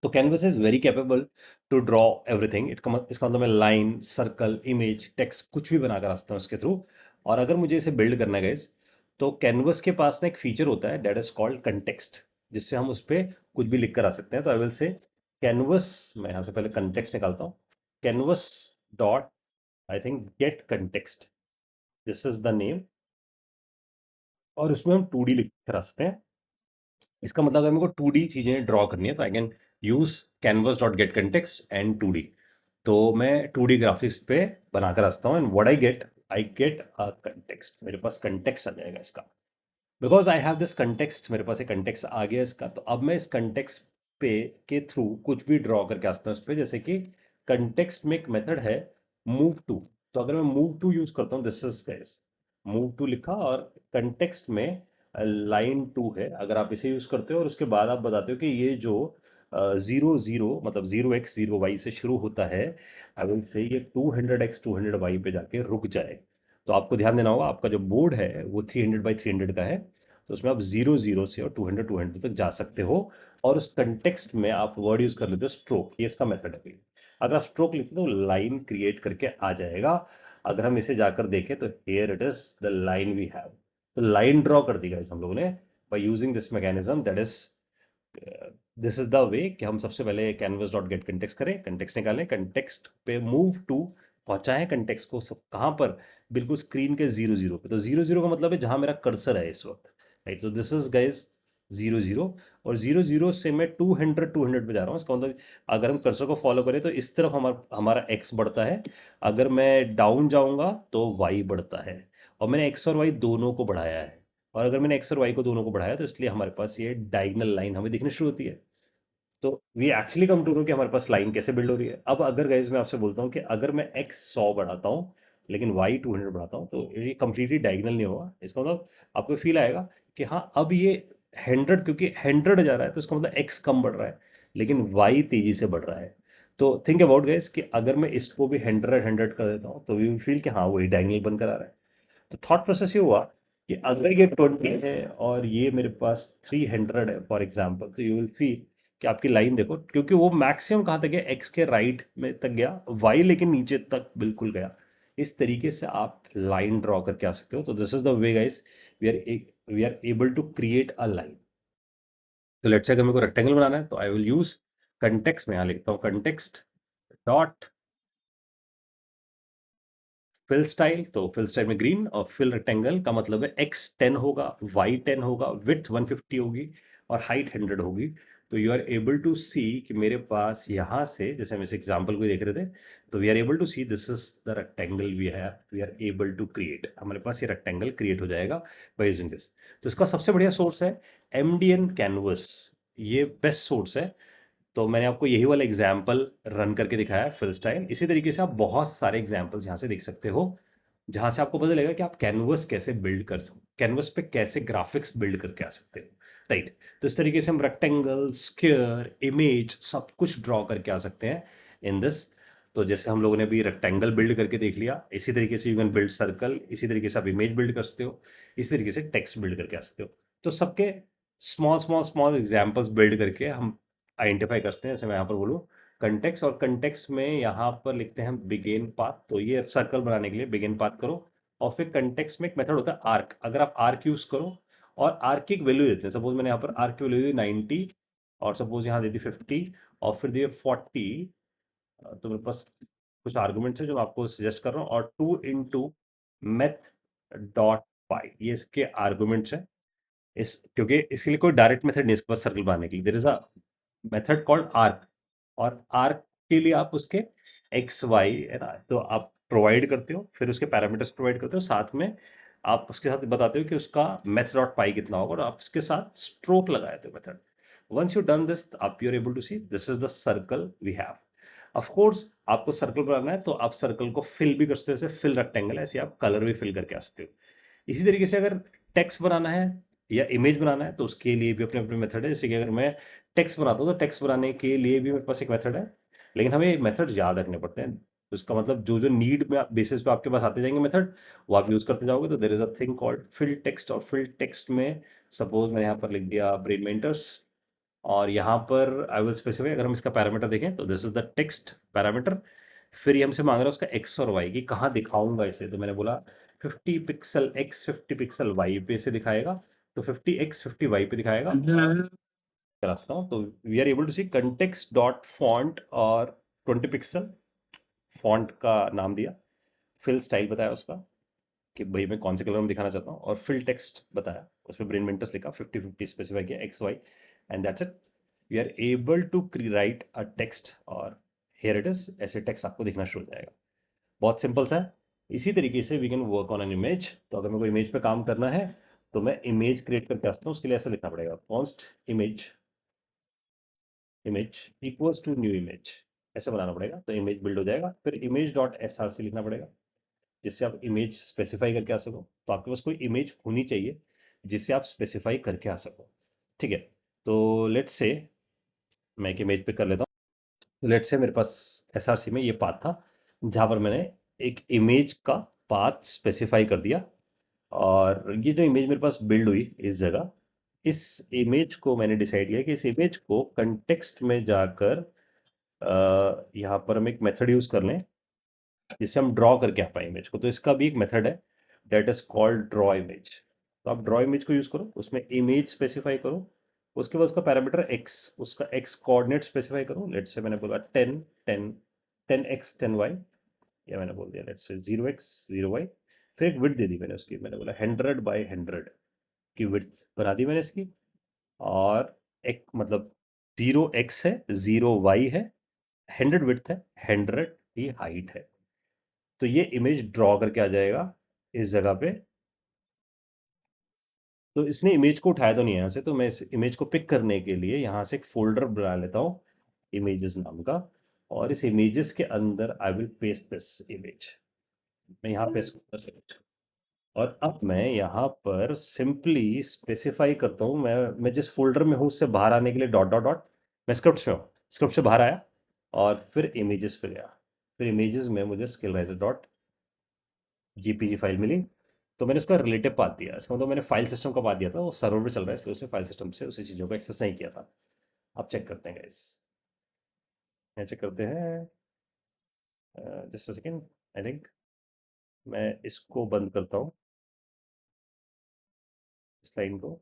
तो canvas is very capable to draw everything. इसका मतलब मैं लाइन, सर्कल, इमेज, टेक्स्ट कुछ भी बना कर आ सकता हूँ इसके थ्रू। और अगर मुझे इसे बिल्ड करना है गाइस, तो कैनवस के पास ना एक फीचर होता है दैट इज कॉल्ड कंटेक्स्ट, जिससे हम उस पर कुछ भी लिख कर आ सकते हैं। तो आई विल से कैनवस, मैं यहाँ से पहले कंटेक्स्ट निकालता हूँ। Canvas dot I think get context, this is the name. और उसमें हम 2D लिख कर आ सकते हैं। इसका मतलब अगर मेरे को 2D चीज़ें ड्रॉ करनी है तो I can use canvas dot get context and 2D। तो मैं 2D ग्राफिक्स पे बनाकर रखता हूँ and what I get a context. मेरे पास कंटेक्स्ट आ जाएगा इसका, because I have this context. मेरे पास एक कंटेक्स्ट आ गया इसका। तो अब मैं इस कंटेक्स्ट पे के थ्रू कुछ भी ड्रॉ करके आ सकता हूँ इस पे। जैसे कि कंटेक्स्ट में एक मेथड है मूव टू। तो अगर मैं मूव टू यूज करता हूँ, this is guys move to लिखा, और कंटेक्स्ट में लाइन टू है। अगर आप इसे यूज करते हो और उसके बाद आप बताते हो कि ये जो 0 0 मतलब 0x 0y से शुरू होता है, आई विल से ये 200x 200y पे जाके रुक जाए। तो आपको ध्यान देना होगा, आपका जो बोर्ड है वो 300x 300 का है। तो उसमें आप 0 0 से और 200 तक जा सकते हो। और उस कंटेक्स्ट में आप वर्ड यूज कर लेते हो स्ट्रोक, ये इसका मेथड है भाई। अगर आप स्ट्रोक लिखते हो तो लाइन क्रिएट करके आ जाएगा। अगर हम इसे जाकर देखें तो here it is the line we have. तो लाइन ड्रॉ कर दी गाइस हम लोगों ने by using this mechanism, that is this is the way कि हम सबसे पहले कैनवस डॉट गेट कंटेक्स्ट करें, कंटेक्स्ट निकालें, कंटेक्स्ट पे मूव टू पहुंचाएं कंटेक्स्ट को सब कहाँ पर, बिल्कुल स्क्रीन के 0 0 पे। तो 0 0 का मतलब है जहां मेरा कर्सर है इस वक्त, राइट। तो दिस इज गाइस 0 0। और 0 0 से मैं 200 पे जा रहा हूँ। इसका मतलब अगर हम कर्सर को फॉलो करें तो इस तरफ हमारा हमारा एक्स बढ़ता है। अगर मैं डाउन जाऊंगा तो वाई बढ़ता है। और मैंने एक्स और वाई दोनों को बढ़ाया है। और अगर मैंने एक्स और वाई को दोनों को बढ़ाया तो इसलिए हमारे पास ये डायगनल लाइन हमें दिखनी शुरू होती है। तो we actually come to know कि हमारे पास लाइन कैसे बिल्ड हो रही है। अब अगर गाइज मैं आपसे बोलता हूँ कि अगर मैं एक्स 100 बढ़ाता हूँ लेकिन वाई 200 बढ़ाता हूँ, तो ये कंप्लीटली डायगनल नहीं होगा। इसका मतलब आपको फील आएगा कि हाँ अब ये 100, क्योंकि 100 जा रहा है तो इसका मतलब एक्स कम बढ़ रहा है लेकिन वाई तेजी से बढ़ रहा है। तो थिंक अबाउट गाइज कि अगर मैं इसको भी 100 कर देता हूँ तो वी विल फील कि हाँ वही डायगनल बनकर आ रहा है। तो थॉट प्रोसेस ये हुआ कि अगर ये 20 है और ये मेरे पास 300 है फॉर एग्जाम्पल, तो यू विल फील कि आपकी लाइन देखो, क्योंकि वो मैक्सिमम कहाँ तक गया, एक्स के राइट में तक गया, वाई लेकिन नीचे तक बिल्कुल गया। इस तरीके से आप लाइन ड्रॉ करके आ सकते हो। तो this is the way guys we are able to create a line. तो लेट्स से अगर मेरे को रेक्टेंगल बनाना है तो आई विल यूज कंटेक्स्ट में, यहाँ लिखता हूँ कंटेक्स्ट डॉट फिल स्टाइल। तो फिल स्टाइल में ग्रीन, और फिल रेक्टेंगल का मतलब है एक्स 10 होगा, वाई 10 होगा, विड्थ 150 होगी और हाइट 100 होगी। तो यू आर एबल टू सी कि मेरे पास यहाँ से, जैसे हम इस एग्जाम्पल को देख रहे थे, तो we are able to see this is the rectangle we are able to create. हमारे पास ये रेक्टेंगल क्रिएट हो जाएगा बाय यूजिंग दिस। तो इसका सबसे बढ़िया सोर्स है MDN कैनवस, ये बेस्ट सोर्स है। तो मैंने आपको यही वाला एग्जाम्पल रन करके दिखाया फिल स्टाइल। इसी तरीके से आप बहुत सारे एग्जाम्पल्स यहाँ से देख सकते हो, जहाँ से आपको पता लगेगा कि आप कैनवस कैसे बिल्ड कर सकते, कैनवस पे कैसे ग्राफिक्स बिल्ड करके आ सकते हो, राइट। तो इस तरीके से हम रेक्टेंगल, स्क्वायर, इमेज सब कुछ ड्रॉ करके आ सकते हैं इन दिस। तो जैसे हम लोगों ने अभी रेक्टेंगल बिल्ड करके देख लिया, इसी तरीके से यू कैन बिल्ड सर्कल, इसी तरीके से आप इमेज बिल्ड कर सकते हो, इसी तरीके से टेक्स्ट बिल्ड करके आ सकते हो। तो सबके small small small examples build करके हम आइडेंटिफाई करते हैं। जैसे मैं यहाँ पर बोलूँ कंटेक्स्ट, और कंटेक्स्ट में यहाँ पर लिखते हैं बिगिन पाथ। तो ये सर्कल बनाने के लिए बिगिन पाथ करो। और फिर कंटेक्स्ट में एक मेथड होता है आर्क। अगर आप आर्क यूज करो और आर्क की एक वैल्यू देते हैं, सपोज मैंने यहाँ पर आर्क की वैल्यू दी 90 और सपोज यहाँ दे दी 50 और फिर दिए 40। तो मेरे पास कुछ आर्गुमेंट्स है जो मैं आपको सजेस्ट कर रहा हूँ, और 2 मैथ डॉट पाई, ये इसके आर्गुमेंट्स हैं। इस क्योंकि इसके लिए कोई डायरेक्ट मेथड नहीं है इसके पास सर्कल बनाने की, there is a method called arc. और आर्क के लिए आप उसके एक्स वाई है ना, तो आप प्रोवाइड करते हो, फिर उसके पैरामीटर्स प्रोवाइड करते हो, साथ में आप उसके साथ बताते हो कि उसका मेथड डॉट पाई कितना होगा, और आप उसके साथ स्ट्रोक लगाए थे method. Once you done this, आप you are able to see this is the circle we have. Of course आपको सर्कल बनाना है तो आप सर्कल को फिल भी कर सकते हो, जैसे फिल रेक्टेंगल, ऐसे आप कलर भी फिल करके आ सकते हो। इसी तरीके से अगर टेक्स्ट बनाना है या इमेज बनाना है तो उसके लिए भी अपने अपने मेथड है। जैसे कि अगर मैं टेक्स्ट बनाता हूँ तो टेक्स्ट बनाने के लिए भी मेरे पास एक मेथड है, लेकिन हमें मेथड याद रखने पड़ते हैं। तो इसका मतलब जो जो नीड में बेसिस पे आपके पास आते जाएंगे मेथड, वो आप यूज करते जाओगे। तो there is a thing called fill text, और फिल टेक्स्ट में सपोज मैंने यहाँ पर लिख दिया ब्रेन मेंटर्स, और यहाँ पर आई विल स्पेसिफाई, अगर हम इसका पैरामीटर देखें तो this is the text parameter. फिर ये हमसे मांग रहा है उसका एक्स और वाई की, कहाँ दिखाऊंगा इसे, तो मैंने बोला 50 पिक्सल एक्स 50 पिक्सल वाई पे इसे दिखाएगा, तो 50 एक्स 50 वाई पे दिखाएगा। रास्ता हूँ तो we are able to see context dot font और 20 पिक्सल फॉन्ट का नाम दिया, फिल स्टाइल बताया उसका कि भाई मैं कौन से कलर में दिखाना चाहता हूँ, और फिल टेक्स्ट बताया, उसमें ब्रेन मेंटस लिखा, 50-50 स्पेसिफाई किया X Y, and that's it. We are able to write a text, और हियर इट इज, ऐसे टेक्स्ट आपको दिखना शुरू हो जाएगा। बहुत सिंपल सा है। इसी तरीके से we can work on an image. तो अगर मेरे को इमेज पे काम करना है तो मैं इमेज क्रिएट करके आता हूँ, उसके लिए ऐसा लिखना पड़ेगा, const image, image equals to new image, ऐसे बनाना पड़ेगा, तो इमेज बिल्ड हो जाएगा। फिर image dot S R C लिखना पड़ेगा, जिससे आप इमेज स्पेसिफाई करके आ सको। तो आपके पास कोई इमेज होनी चाहिए जिससे आप स्पेसिफाई करके आ सको, ठीक है। तो लेट्स से मैं एक इमेज पे कर लेता हूँ। तो लेट्स से मेरे पास एसआरसी में ये पाथ था, जहाँ पर मैंने एक इमेज का पाथ स्पेसिफाई कर दिया, और ये जो इमेज मेरे पास बिल्ड हुई इस जगह, इस इमेज को मैंने डिसाइड किया कि इस इमेज को कंटेक्स्ट में जाकर यहाँ पर हम एक मेथड यूज़ कर लें जिससे हम ड्रॉ करके आ पाए इमेज को। तो इसका भी एक मेथड है, that is called draw image. तो आप ड्रॉ इमेज को यूज़ करो, उसमें इमेज स्पेसिफाई करो, उसके बाद उसका पैरामीटर एक्स, उसका एक्स कोऑर्डिनेट स्पेसिफाई करो। लेट्स से मैंने बोला 10 10 10x 10y, या मैंने बोल दिया लेट्स से 0x 0y। फिर एक विड्थ दे दी मैंने उसकी, मैंने बोला 100 by 100 की विड्थ बना दी मैंने इसकी। और एक मतलब 0x है, 0y है, 100 विड्थ है, 100 ही हाइट है। तो ये इमेज ड्रॉ करके आ जाएगा इस जगह पे। तो इसने इमेज को उठाया तो नहीं है यहाँ से, तो मैं इस इमेज को पिक करने के लिए यहाँ से एक फोल्डर बना लेता हूँ इमेजेस नाम का, और इस इमेजेस के अंदर I will paste this image. मैं यहाँ पेस्ट करता हूँ image। और अब मैं यहाँ पर सिंपली स्पेसिफाई करता हूँ, मैं जिस फोल्डर में हूँ उससे बाहर आने के लिए डॉट डॉट डॉट, मैं स्क्रिप्ट में हूँ, स्क्रिप्ट से बाहर आया और फिर इमेजेस पे गया। फिर इमेजेस में मुझे स्किलराइजर डॉट जीपीजी फाइल मिली, तो मैंने उसका रिलेटिव पाथ दिया। इसका मतलब मैंने फाइल सिस्टम का पाथ दिया था, वो सर्वर पे चल रहा है इसलिए उसने फाइल सिस्टम से उसी चीज़ों को एक्सेस नहीं किया था। अब चेक करते हैं गाइस, मैं चेक करते हैं, just a second, I think मैं इसको बंद करता हूँ, इस लाइन को।